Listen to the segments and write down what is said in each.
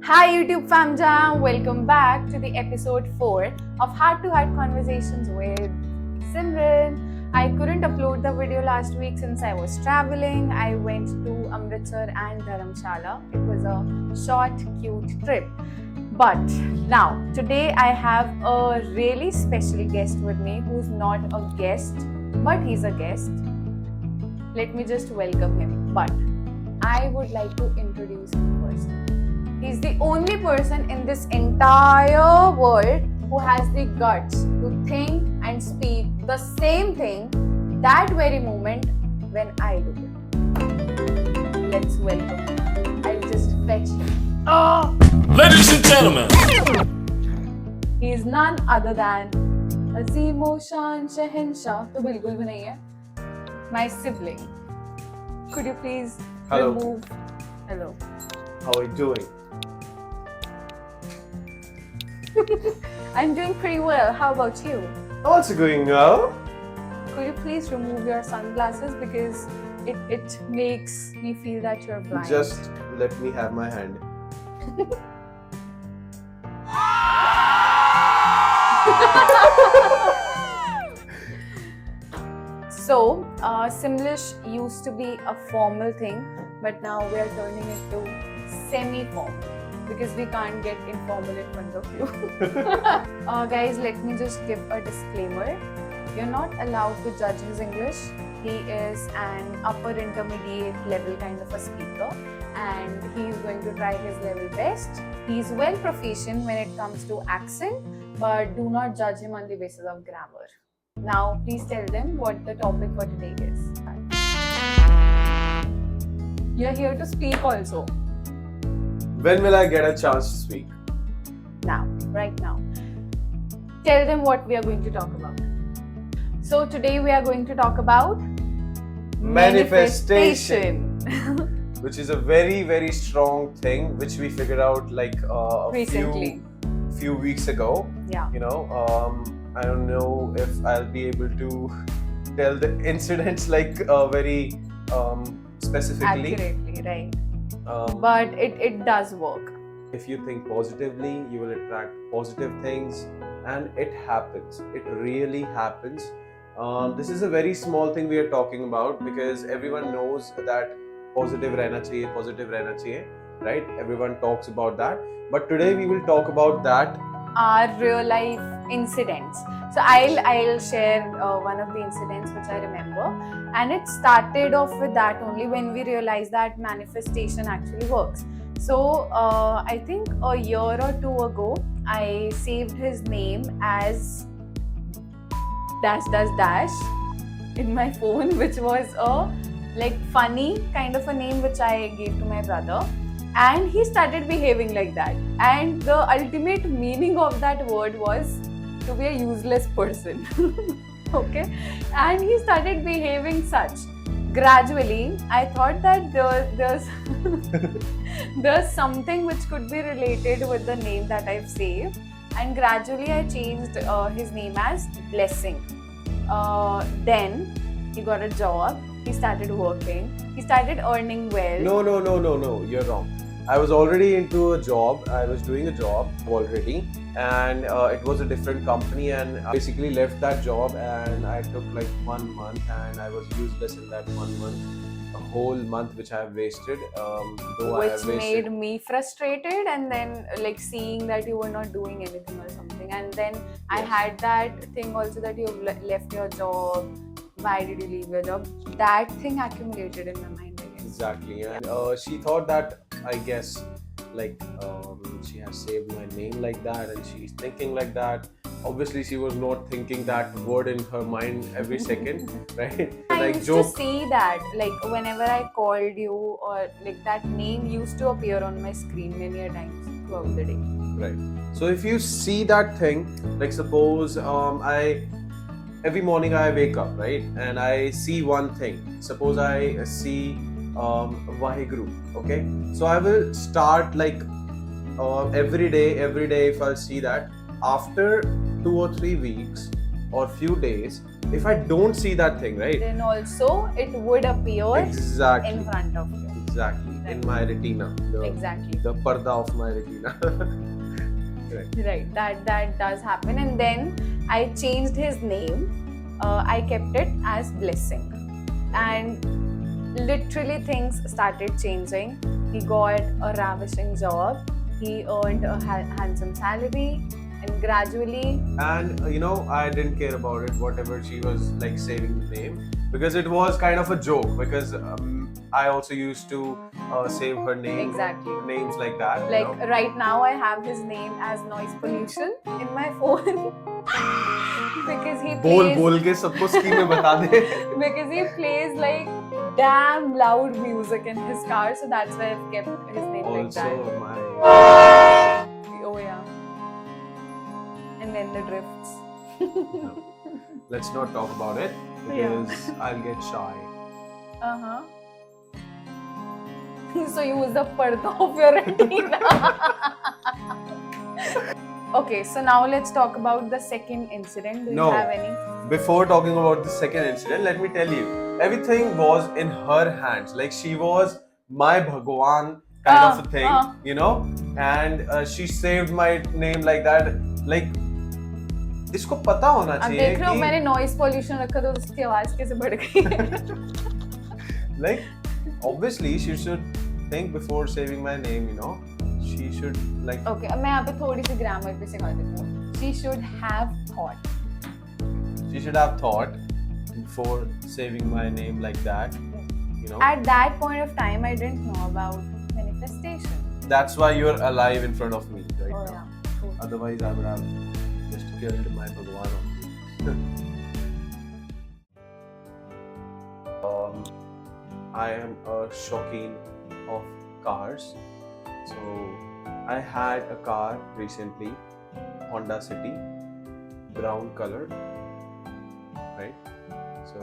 Hi YouTube fam jam, welcome back to the episode 4 of Heart to Heart Conversations with Simran. I couldn't upload the video last week since I was traveling. I went to Amritsar and Dharamshala. It was a short, cute trip. But now, today I have a really special guest with me who's not a guest, but he's a guest. Let me just welcome him. But I would like to introduce him first. He's the only person in this entire world who has the guts to think and speak the same thing that very moment when I do it. Let's welcome him. I'll just fetch him. Oh! Ladies and gentlemen, He is none other than Azimo Shan Shahenshah. तो बिल्कुल भी नहीं है. My sibling. Could you please Hello. remove? Hello. How are you doing? I'm doing pretty well. How about you? Also going well. Could you please remove your sunglasses because it makes me feel that you're blind. Just let me have my hand. So, Simlish used to be a formal thing, but now we are turning it to semi-formal because we can't get informal in front of you. Guys, let me just give a disclaimer. You're not allowed to judge his English. He is an upper intermediate level kind of a speaker and he is going to try his level best. He is well proficient when it comes to accent, but do not judge him on the basis of grammar. Now, please tell them what the topic for today is. You're here to speak also. When will I get a chance to speak? Now, right now. Tell them what we are going to talk about. So, today we are going to talk about Manifestation. Which is a very strong thing which we figured out like a Recently. few weeks ago. Yeah. You know, I don't know if I'll be able to tell the incidents like very specifically. Accurately, right. Um, But it does work. If you think positively, you will attract positive things, and it happens. It really happens. This is a very small thing we are talking about because everyone knows that positive rehna chahiye, right? Everyone talks about that. But today we will talk about that. Our real life incidents. So I'll share one of the incidents which I remember, and it started off with that only when we realized that manifestation actually works. So I think a year or two ago, I saved his name as dash in my phone, which was a like funny kind of a name which I gave to my brother. And he started behaving like that. And the ultimate meaning of that word was to be a useless person. Okay? And he started behaving such. Gradually, I thought that there's something which could be related with the name that I've saved. And gradually, I changed his name as Blessing. Then, he got a job. He started working. He started earning well. No, you're wrong. I was already into a job. I was doing a job already, and it was a different company. And I basically left that job, and I took like 1 month, and I was useless in that 1 month. A whole month which I have wasted. Which made me frustrated, and then like seeing that you were not doing anything or something. And then I had that thing also that you left your job. Why did you leave your job? That thing accumulated in my mind, I guess. Exactly, and she thought that I guess like she has saved my name like that, and she's thinking like that. Obviously, she was not thinking that word in her mind every second, right? I Like used joke. to see that, like whenever I called you, or like that name used to appear on my screen many a times throughout the day. Right. So if you see that thing, like suppose every morning I wake up, right, and I see one thing. Suppose I see Vaheguru, okay. So I will start like every day. If I'll see that after 2 or 3 weeks or few days, if I don't see that thing, right, Then also it would appear exactly. in front of you. Exactly. in my retina. Exactly. The parda of my retina. Right. That does happen. And then I changed his name. I kept it as Blessing. And literally things started changing. He got a ravishing job. He earned a handsome salary. And gradually... And I didn't care about it, whatever she was like saving the name, because it was kind of a joke, because I also used to save her name. Exactly. Names like that. Like right now I have his name as Noise Pollution in my phone. Because he plays... बोल के सबको scheme में बता दे. Because he plays like damn loud music in his car, so that's why I've kept his name like that. Also my... Oh yeah. And then the drifts. No. Let's not talk about it, because I'll get shy. So use the parda of your retina. Okay, so now let's talk about the second incident. Do you have any? Before talking about the second incident, let me tell you, everything was in her hands. Like she was my Bhagwan kind of a thing, and she saved my name like that. Like, इसको पता होना चाहिए कि... अब देख रहे हो मैंने noise pollution रखा तो उसकी आवाज कैसे बढ़ गई. Like, obviously she should think before saving my name, she should like... Okay, अब मैं यहाँ पे थोड़ी सी grammar पे सिखा देती हूँ. She should have thought. She should have thought before saving my name like that, At that point of time, I didn't know about manifestation. That's why you're alive in front of me right now. Yeah. Cool. Otherwise, I would have just killed my Bhagwan on you. I am a shauqeen of cars. So, I had a car recently, Honda City, brown color, right? So,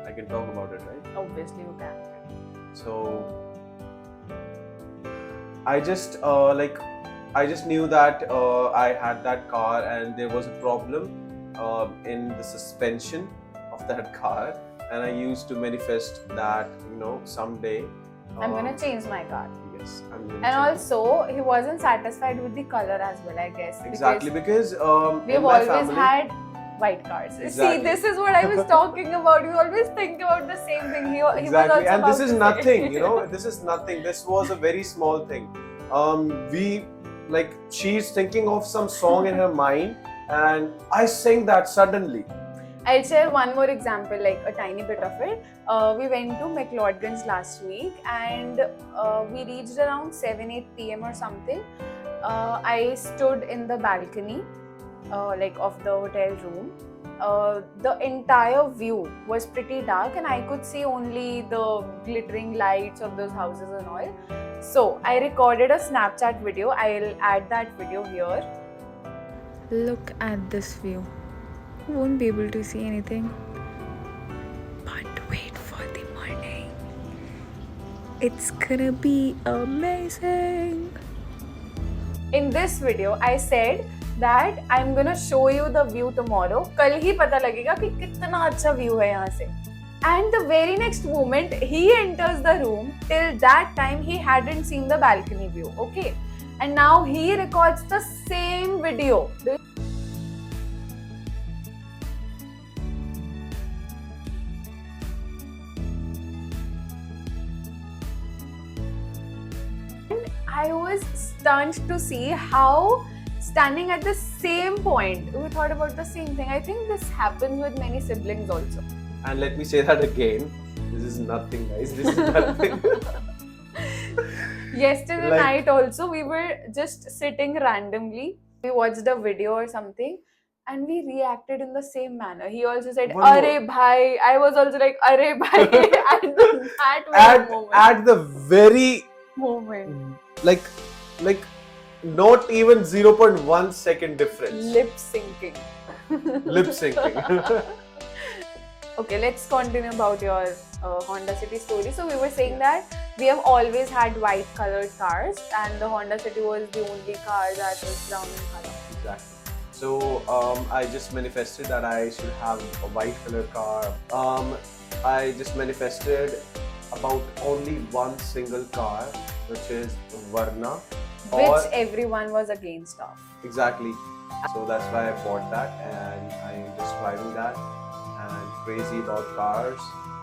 I can talk about it, right? Obviously, you can. So, I just knew that I had that car and there was a problem in the suspension of that car, and I used to manifest that someday I'm gonna change my car. Yes, I'm gonna. And also, he wasn't satisfied with the color as well, I guess. Exactly, because we've always had white cars. Exactly. See, this is what I was talking about. You always think about the same thing. He Exactly, was also and this about is to nothing. say. This is nothing. This was a very small thing. She's thinking of some song in her mind, and I sing that suddenly. I'll share one more example, like a tiny bit of it. We went to McLeodganj last week, and we reached around 7-8 p.m. or something. I stood in the balcony, of the hotel room. The entire view was pretty dark, and I could see only the glittering lights of those houses and all. So I recorded a Snapchat video. I'll add that video here. Look at this view. You won't be able to see anything. But wait for the morning. It's gonna be amazing. In this video, I said that I'm gonna show you the view tomorrow. कल ही पता लगेगा कि कितना अच्छा view है यहाँ से. And the very next moment, he enters the room. Till that time, he hadn't seen the balcony view. Okay, and now he records the same video. I was stunned to see how, standing at the same point, we thought about the same thing. I think this happens with many siblings also. And let me say that again. This is nothing, guys. This is nothing. Yesterday night also, we were just sitting randomly. We watched a video or something, and we reacted in the same manner. He also said, "Arey bhai." I was also like, "Arey bhai." At the very moment. Like not even 0.1 second difference. Lip syncing. Okay, let's continue about your Honda City story. So we were saying that we have always had white colored cars, and the Honda City was the only car that was brown in color. Exactly. So I just manifested that I should have a white colored car. I just manifested a about only one single car, which is Varna. Which everyone was against of. Exactly. So that's why I bought that, and I'm just driving that and crazy about cars.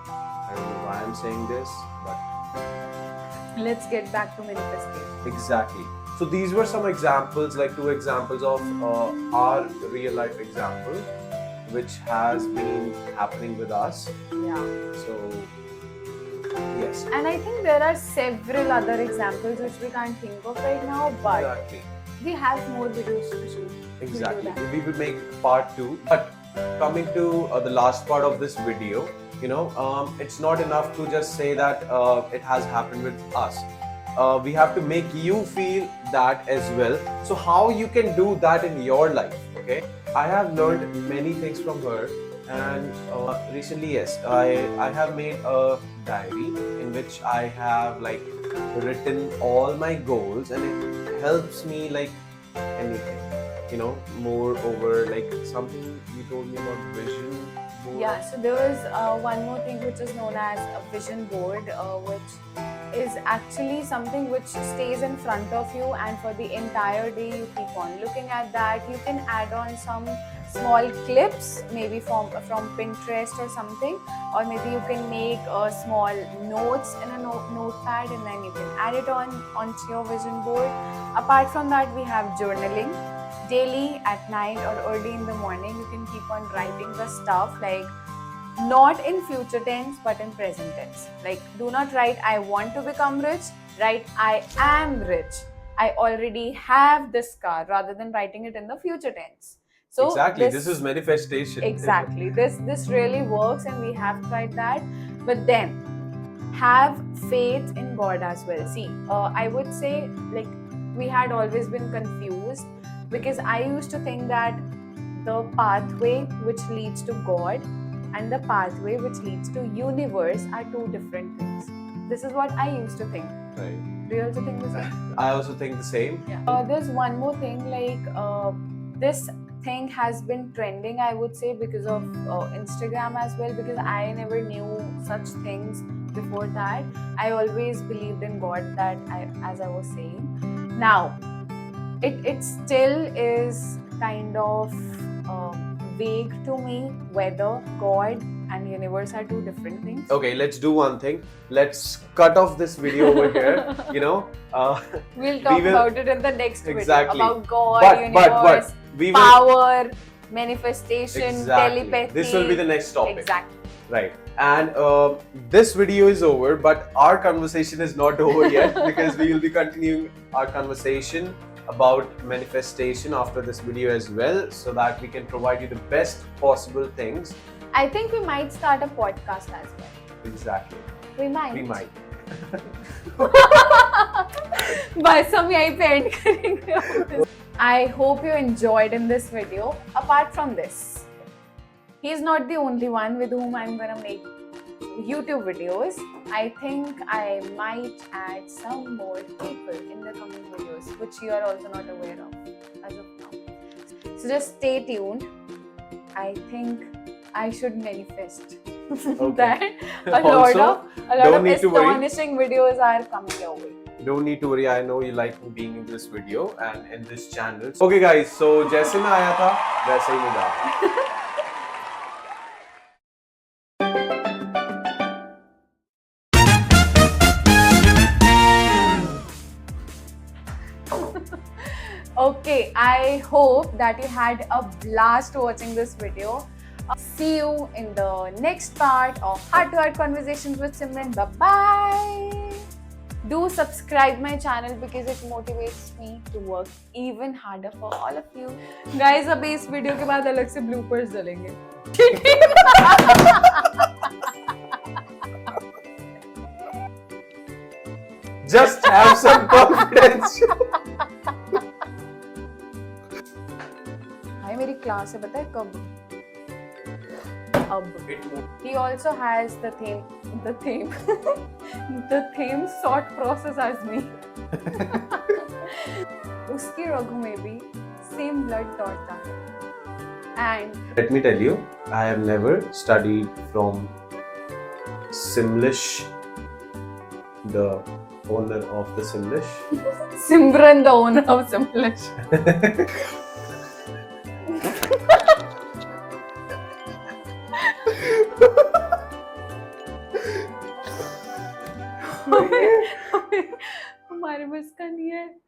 I don't know why I'm saying this, but Let's get back to manifestation. exactly. So these were some examples, like 2 examples of our real life example, which has been happening with us. Yeah. So yes. And I think there are several other examples which we can't think of right now, but Exactly. we have more videos to shoot. We'll do Exactly. that. We will make part 2. But coming to the last part of this video, it's not enough to just say that it has happened with us. We have to make you feel that as well. So how you can do that in your life? Okay, I have learned many things from her, and recently, yes, I have made a diary in which I have like written all my goals, and it helps me like anything. Moreover, like something you told me about vision board. Yeah, so there was one more thing which is known as a vision board, which is actually something which stays in front of you, and for the entire day you keep on looking at that. You can add on some small clips, maybe from Pinterest or something, or maybe you can make small notes in a notepad, and then you can add it onto your vision board. Apart from that, we have journaling. Daily, at night, or early in the morning, you can keep on writing the stuff, like not in future tense but in present tense. Like, do not write I want to become rich, write I am rich, I already have this car, rather than writing it in the future tense. So exactly, this is manifestation. Exactly, this really works, and we have tried that. But then have faith in God as well. See, I would say, like, we had always been confused, because I used to think that the pathway which leads to God and the pathway which leads to universe are two different things. This is what I used to think. Right. Do you also think the same? I also think the same. Yeah. There's one more thing, like this thing has been trending, I would say, because of Instagram as well, because I never knew such things before that. I always believed in God, as I was saying. Now, it still is kind of vague to me whether God and universe are two different things. Okay, let's do one thing. Let's cut off this video over here. We'll talk about it in the next Exactly. video, about God, universe, we will power, manifestation, exactly. telepathy. This will be the next topic. Exactly. Right. And this video is over, but our conversation is not over yet, because we will be continuing our conversation about manifestation after this video as well, so that we can provide you the best possible things. I think we might start a podcast as well. Exactly. We might. We might. बस हम यहीं पे end करेंगे. I hope you enjoyed in this video. Apart from this, he's not the only one with whom I'm gonna make YouTube videos. I think I might add some more people in the coming videos, which you are also not aware of as of now. So just stay tuned. I think I should manifest that a lot of astonishing videos are coming your way. Don't need to worry. I know you like me being in this video and in this channel. Okay guys, so जैसे मैं आया था वैसे ही मैं जा रहा हूँ. Okay, I hope that you had a blast watching this video. See you in the next part of Heart to Heart Conversations with Simlish. Bye-bye! Do subscribe my channel because it motivates me to work even harder for all of you. Guys, अभी इस video के बाद अलग से bloopers डालेंगे. Just have some confidence. हाय मेरी class है पता है कब? अब. He also has the same thought process as me. उसकी रगों में भी same blood दौड़ता है. And let me tell you, I have never studied from Simlish the owner of the Simlish. Simran, the owner of Simlish. हमारे बस का नहीं है.